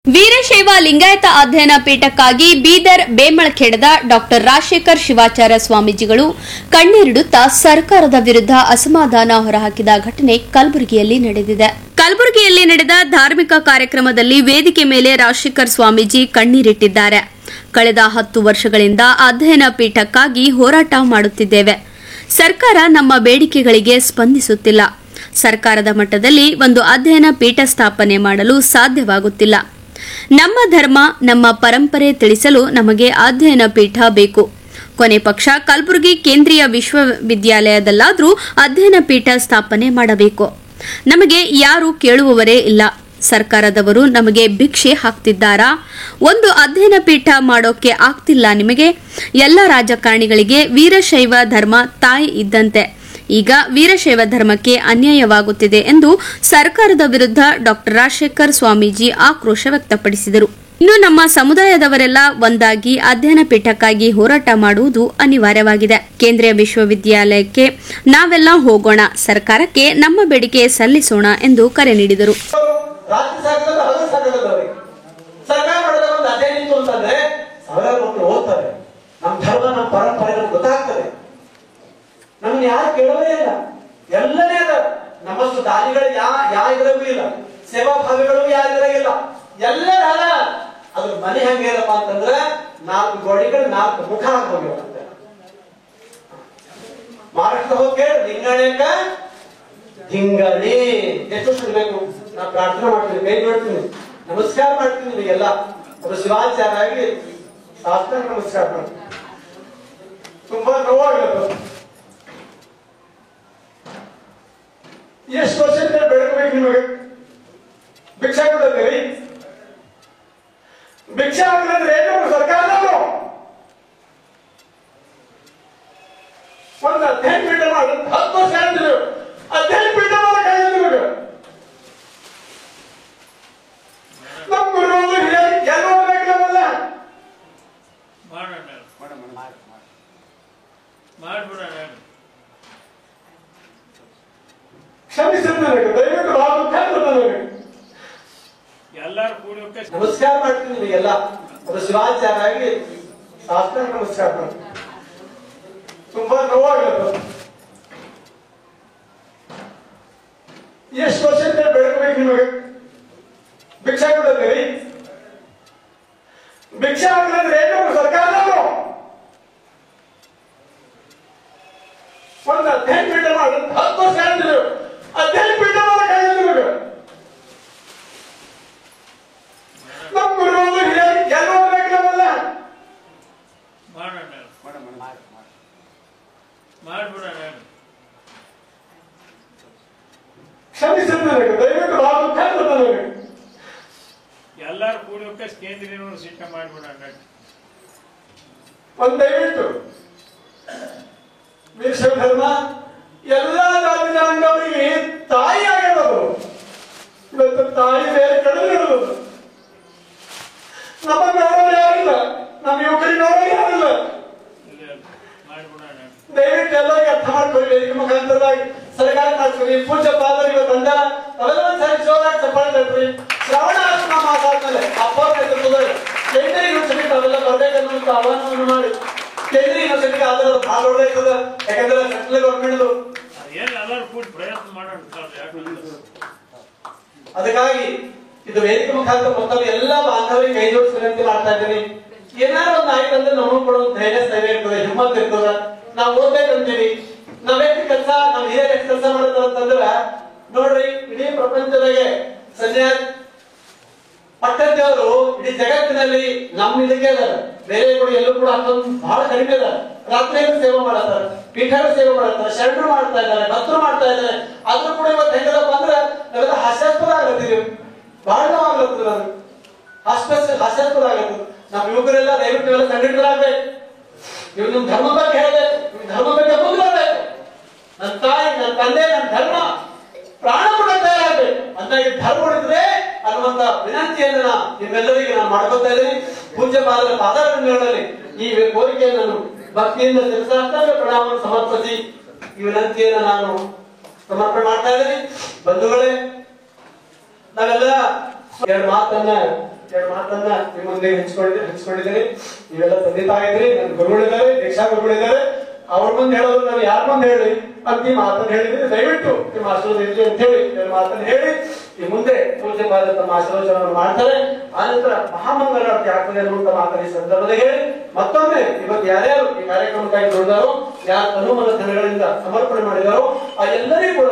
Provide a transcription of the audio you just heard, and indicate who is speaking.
Speaker 1: ವೀರಶೈವ ಲಿಂಗಾಯತ ಅಧ್ಯಯನ ಪೀಠಕ್ಕಾಗಿ ಬೀದರ್ ಬೇಮಳಖೇಡದ ಡಾಕ್ಟರ್ ರಾಜಶೇಖರ್ ಶಿವಾಚಾರ್ಯ ಸ್ವಾಮೀಜಿಗಳು ಕಣ್ಣೀರಿಡುತ್ತಾ ಸರ್ಕಾರದ ವಿರುದ್ಧ ಅಸಮಾಧಾನ ಹೊರಹಾಕಿದ ಘಟನೆ ಕಲಬುರಗಿಯಲ್ಲಿ ನಡೆದಿದೆ. ಕಲಬುರಗಿಯಲ್ಲಿ ನಡೆದ ಧಾರ್ಮಿಕ ಕಾರ್ಯಕ್ರಮದಲ್ಲಿ ವೇದಿಕೆ ಮೇಲೆ ರಾಜಶೇಖರ್ ಸ್ವಾಮೀಜಿ ಕಣ್ಣೀರಿಟ್ಟಿದ್ದಾರೆ. ಕಳೆದ 10 ವರ್ಷಗಳಿಂದ ಅಧ್ಯಯನ ಪೀಠಕ್ಕಾಗಿ ಹೋರಾಟ ಮಾಡುತ್ತಿದ್ದೇವೆ. ಸರ್ಕಾರ ನಮ್ಮ ಬೇಡಿಕೆಗಳಿಗೆ ಸ್ಪಂದಿಸುತ್ತಿಲ್ಲ. ಸರ್ಕಾರದ ಮಟ್ಟದಲ್ಲಿ ಒಂದು ಅಧ್ಯಯನ ಪೀಠ ಸ್ಥಾಪನೆ ಮಾಡಲು ಸಾಧ್ಯವಾಗುತ್ತಿಲ್ಲ. ನಮ್ಮ ಧರ್ಮ, ನಮ್ಮ ಪರಂಪರೆ ತಿಳಿಸಲು ನಮಗೆ ಅಧ್ಯಯನ ಪೀಠ ಬೇಕು. ಕೊನೆ ಪಕ್ಷ ಕಲಬುರಗಿ ಕೇಂದ್ರೀಯ ವಿಶ್ವವಿದ್ಯಾಲಯದಲ್ಲಾದರೂ ಅಧ್ಯಯನ ಪೀಠ ಸ್ಥಾಪನೆ ಮಾಡಬೇಕು. ನಮಗೆ ಯಾರೂ ಕೇಳುವವರೇ ಇಲ್ಲ. ಸರ್ಕಾರದವರು ನಮಗೆ ಭಿಕ್ಷೆ ಹಾಕ್ತಿದ್ದಾರಾ? ಒಂದು ಅಧ್ಯಯನ ಪೀಠ ಮಾಡೋಕೆ ಆಗ್ತಿಲ್ಲ ನಿಮಗೆ? ಎಲ್ಲ ರಾಜಕಾರಣಿಗಳಿಗೆ ವೀರಶೈವ ಧರ್ಮ ತಾಯಿ ಇದ್ದಂತೆ. ಈಗ ವೀರಶೈವ ಧರ್ಮಕ್ಕೆ ಅನ್ಯಾಯವಾಗುತ್ತಿದೆ ಎಂದು ಸರ್ಕಾರದ ವಿರುದ್ಧ ಡಾಕ್ಟರ್ ರಾಜಶೇಖರ್ ಸ್ವಾಮೀಜಿ ಆಕ್ರೋಶ ವ್ಯಕ್ತಪಡಿಸಿದರು. ಇನ್ನು ನಮ್ಮ ಸಮುದಾಯದವರೆಲ್ಲ ಒಂದಾಗಿ ಅಧ್ಯಯನ ಪೀಠಕ್ಕಾಗಿ ಹೋರಾಟ ಮಾಡುವುದು ಅನಿವಾರ್ಯವಾಗಿದೆ. ಕೇಂದ್ರೀಯ ವಿಶ್ವವಿದ್ಯಾಲಯಕ್ಕೆ ನಾವೆಲ್ಲ ಹೋಗೋಣ, ಸರ್ಕಾರಕ್ಕೆ ನಮ್ಮ ಬೇಡಿಕೆ ಸಲ್ಲಿಸೋಣ ಎಂದು ಕರೆ ನೀಡಿದರು.
Speaker 2: ನಮ್ಗೆ ಯಾರು ಕೇಳೋದೇ ಇಲ್ಲ. ಎಲ್ಲನೇ ಅದ. ನಮ್ಮಷ್ಟು ದಾನಿಗಳು ಯಾರಿಗೂ ಇಲ್ಲ, ಸೇವಾ ಭಾವಿಗಳು ಯಾರಿಲ್ಲ, ಎಲ್ಲರ ಅಲ್ಲ. ಅದ್ರ ಮನೆ ಹೆಂಗೇನಪ್ಪ ಅಂತಂದ್ರೆ 4 ಗೋಡೆಗಳು 4 ಮುಖ ಹೋಗಿರುತ್ತೆ. ಮಹಾರಾಷ್ಟ್ರ ಹೋಗಿ ಲಿಂಗಾಯಕ ಹಿಂಗಣಿ ಎಷ್ಟು ಸಿಗಬೇಕು. ನಾ ಪ್ರಾರ್ಥನೆ ಮಾಡ್ತೀನಿ, ಕೈ ನೋಡ್ತೀನಿ, ನಮಸ್ಕಾರ ಮಾಡ್ತೀನಿ ನಿಮಗೆಲ್ಲ. ಒಬ್ಬ ಶಿವಾಚಾರ್ಯ ಆಗಿ ಶಾಸ್ತ್ರ ನಮಸ್ಕಾರ ಮಾಡ್ತೀನಿ. ತುಂಬಾ ನೋವಾಗುತ್ತೆ. ಎಷ್ಟು ವರ್ಷದಿಂದ ಬೆಳಗಬೇಕು ನಿಮಗೆ? ಭಿಕ್ಷಾ ಕೊಡ್ತೀರಿ? ಭಿಕ್ಷಾ ಹಾಕಿದ್ರೆ ಏನು? ಸರ್ಕಾರದವರು ಒಂದು ಅಧ್ಯಯನ ಪೀಠ ಮಾಡಿ 10 ವರ್ಷ ಹೇಳಿದ್ರು. ಅಧ್ಯಯನ ಪೀಠ ಮಾಡಕ್ಕೆ ನಿಮಗೆ ನಮ್ಮ ಗುರುಗಳು ಎಲ್ಲ ಓದಬೇಕಲ್ಲ. ನಮಸ್ಕಾರ ಮಾಡ್ತೀನಿ ನಿಮಗೆಲ್ಲ. ಒಬ್ಬ ಶಿವಾಚಾರ್ಯ ಆಗಿ ಶಾಸ್ತ್ರ ನಮಸ್ಕಾರ ಮಾಡ್ತೀನಿ. ತುಂಬಾ ನೋವಾಗುತ್ತೆ. ಎಷ್ಟು ವರ್ಷದಿಂದ ಬೆಳಗಬೇಕು ನಿಮಗೆ? ಭಿಕ್ಷಾ ಕೊಡ್ತೀರಿ? ಭಿಕ್ಷಾ ಹಾಕಿದ್ರೆ ಏನು? ಸರ್ಕಾರದವರು ಒಂದು ಅಧ್ಯಯನ ಪೀಠ ಮಾಡಿ 10 ವರ್ಷ ಹೇಳಿದ್ರು. ಅಧ್ಯಯನ ಪೀಠ ಮಾಡಕ್ಕೆ ನಿಮಗೆ ನಮ್ಮ ಗುರುಗಳು ಎಲ್ಲ ಓದಬೇಕಲ್ಲ. ಕ್ಷಮಿಸಿ ನನಗೆ, ದಯವಿಟ್ಟು ನನಗೆ
Speaker 3: ಎಲ್ಲರೂ ಕೂಡೋಕೆ ಕೇಂದ್ರೀಯ ಯೂನಿವರ್ಸಿಟಿ ಮಾಡ್ಬಿಡೋಣ.
Speaker 2: ಒಂದು ದಯವಿಟ್ಟು ವೀರಶೈವ ಧರ್ಮ ಎಲ್ಲಾ ಜಾತಿ ಜನಾಂಗವರಿಗೆ ತಾಯಿ ಆಗಿರೋದು. ಇವತ್ತು ತಾಯಿ ಬೇರೆ ಕಡೆ ಇರೋದು. ನಮಗೆ ನೋಡೋರು ಯಾರಿಲ್ಲ, ನಮ್ಮ ಯುವಕರಿಗೆ ನೋಡೋರು ಯಾರಿಲ್ಲ. ದಯವಿಟ್ಟು ಎಲ್ಲರಿಗೆ ಅರ್ಥ ಮಾಡ್ಕೊಳ್ಳಿ. ವೇದಿಕೆ ಮುಖಾಂತರವಾಗಿ ಸರ್ಕಾರ ಮಾಡ್ಕೊಳ್ಳಿ. ಪೂಜ್ಯ ಪಾದರು ಇವತ್ತು ಅಂದ ಅವೆಲ್ಲ ಸರಿ ಜೋರಾಗಿ ಚಪ್ಪಾಳೆ ತಟ್ರಿ. ಶ್ರವಣ ಆಶ್ರಮ ಮಾತಾಡ್ತಾರೆ ಅಪ್ಪ ನೇತೃತ್ವದಲ್ಲಿ ಕೇಂದ್ರೀಯ ಯೂನಿವರ್ಸಿಟಿ ಅವೆಲ್ಲ ಬರ್ಬೇಕನ್ನುವಂತ ಆಹ್ವಾನವನ್ನು ಮಾಡಿ ಕೇಂದ್ರೀಯ ಯೂನಿವರ್ಸಿಟಿಗೆ ಆದ್ರೆ ಭಾಳ ಒಳ್ಳೆಯದ. ಯಾಕಂದ್ರೆ ಸೆಂಟ್ರಲ್ ಗವರ್ಮೆಂಟ್
Speaker 3: ಪ್ರಯತ್ನ ಮಾಡೋಣ.
Speaker 2: ಅದಕ್ಕಾಗಿ ಇದು ವೇದಿಕೆ ಮುಖಾಂತರ ಮತ್ತೊಮ್ಮೆ ಎಲ್ಲ ಬಾಂಧವರಿಗೆ ಕೈ ಜೋಡಿಸಿ ವಿನಂತಿ ಮಾಡ್ತಾ ಇದ್ದೀನಿ. ಏನಾದ್ರು ಒಂದು ಆಯ್ತು ಅಂದ್ರೆ ನಮಗೂ ಕೂಡ ಒಂದು ಧೈರ್ಯ ಸ್ಥೈರ್ಯ ಇರ್ತದೆ, ಹಿಮ್ಮತ್ ಇರ್ತದ. ನಾವು ಓದ್ಬೇಕಂತೀವಿ. ನಾವೇನು ಕೆಲಸ ನಮ್ ಹಿರಿಯರು ಎಷ್ಟು ಕೆಲಸ ಮಾಡ್ತಾರ ಅಂತಂದ್ರ ನೋಡ್ರಿ, ಇಡೀ ಪ್ರಪಂಚದಾಗೆ ಸನ್ಯಾಸಿ ಪಟ್ಟದೇವರು ಇಡೀ ಜಗತ್ತಿನಲ್ಲಿ ನಮ್ಮ ಇದಕ್ಕೆ ಅದಾರ. ಬೇರೆ ಕೂಡ ಎಲ್ಲೂ ಕೂಡ ಅಷ್ಟೊಂದು ಬಹಳ ಕಡಿಮೆ ಅದಾರ. ರಾತ್ರಿಯಲ್ಲಿ ಸೇವೆ ಮಾಡತ್ತಾರ, ಪೀಠಾರ ಸೇವೆ ಮಾಡತ್ತಾರ, ಶರಣರು ಮಾಡ್ತಾ ಇದ್ದಾರೆ, ಭಕ್ತರು ಮಾಡ್ತಾ ಇದ್ದಾರೆ. ಆದ್ರೂ ಕೂಡ ಇವತ್ತು ಹೆಂಗದಪ್ಪ ಅಂದ್ರೆ ನಾವೆಲ್ಲ ಹಾಸ್ಯಾಸ್ಪದ ಆಗತ್ತೀವಿ. ಬಹಳ ನೋವಾಗ್ಲತ್ತದ. ನಾನು ಹಾಸ್ಯಾಸ್ಪದ ಆಗತ್ತದ. ನಮ್ಮ ಯುವಕರೆಲ್ಲ ದಯವಿಟ್ಟು ಇವೆಲ್ಲ ಸಂಘಟಿತರಾಗ್ಬೇಕು. ನೀವು ನಿಮ್ ಧರ್ಮ ಬಗ್ಗೆ ಹೇಳ್ಬೇಕು, ನಿಮ್ ಧರ್ಮ ಬಗ್ಗೆ ಮುಂದುವರಬೇಕು. ನನ್ನ ತಾಯಿ, ನನ್ನ ತಂದೆ, ನನ್ನ ಧರ್ಮ ಪ್ರಾಣ ಕೂಡ ತಯಾರಾಗಬೇಕು ಅಂತ ಈ ಧರ್ಮ ಉಳಿದ್ರೆ ಅನ್ನುವಂತ ವಿನಂತಿಯನ್ನ ನಿಮ್ಮೆಲ್ಲರಿಗೆ ನಾನು ಮಾಡ್ಕೊತಾ ಇದ್ದೀನಿ. ಪೂಜ್ಯ ಪಾದಾರಗಳಲ್ಲಿ ಈ ಕೋರಿಕೆಯನ್ನು ನಾನು ಭಕ್ತಿಯಿಂದ ತಿಳಿಸಾಗ್ತದೆ ಪ್ರಣಾಮವನ್ನು ಸಮರ್ಪಿಸಿ ಈ ವಿನಂತಿಯನ್ನ ನಾನು ಸಮರ್ಪಣೆ ಮಾಡ್ತಾ ಇದ್ದೀನಿ. ಬಂಧುಗಳೇ, ನಾವೆಲ್ಲ ಎರಡು ಮಾತನ್ನ ಎರಡು ಮಾತನ್ನ ನಿಮ್ಮ ಮುಂದೆ ಹಂಚ್ಕೊಂಡಿದ್ದೀನಿ. ನೀವೆಲ್ಲ ತಂದೆ ತಾಯಿದ್ರಿ, ನನ್ನ ಗುರುಗಳಿದ್ದಾರೆ, ದೀಕ್ಷಾ ಗುರುಗಳಿದ್ದಾರೆ. ಅವ್ರ ಮುಂದೆ ಹೇಳೋದು ನಾನು ಯಾರ ಮುಂದೆ ಹೇಳಿ ಅಂತ ಈ ಮಾತನ್ನು ಹೇಳಿದ್ರೆ ದಯವಿಟ್ಟು ನಿಮ್ಮ ಆಶೀರ್ವಾದ ಇರಲಿ ಅಂತ ಹೇಳಿ ಎರಡು ಮಾತನ್ನು ಹೇಳಿ ಈ ಮುಂದೆ ಪೂಜ್ಯಪಾದ ತಮ್ಮ ಆಶೀರ್ವಚನವನ್ನು ಮಾಡ್ತಾರೆ. ಆನಂತರ ಮಹಾಮಂಗಳಾರತಿ ಆಗ್ತದೆ ಅನ್ನುವಂತ ಮಾತನ್ನ ಈ ಸಂದರ್ಭದಲ್ಲಿ ಹೇಳಿ ಮತ್ತೊಮ್ಮೆ ಇವತ್ತು ಯಾರ್ಯಾರು ಈ ಕಾರ್ಯಕ್ರಮಕ್ಕಾಗಿ ದುಡಿದಾರೋ, ಯಾರು ತನುಮನ ಧನಗಳಿಂದ ಸಮರ್ಪಣೆ ಮಾಡಿದಾರೋ ಆ ಎಲ್ಲರಿಗೂ ಕೂಡ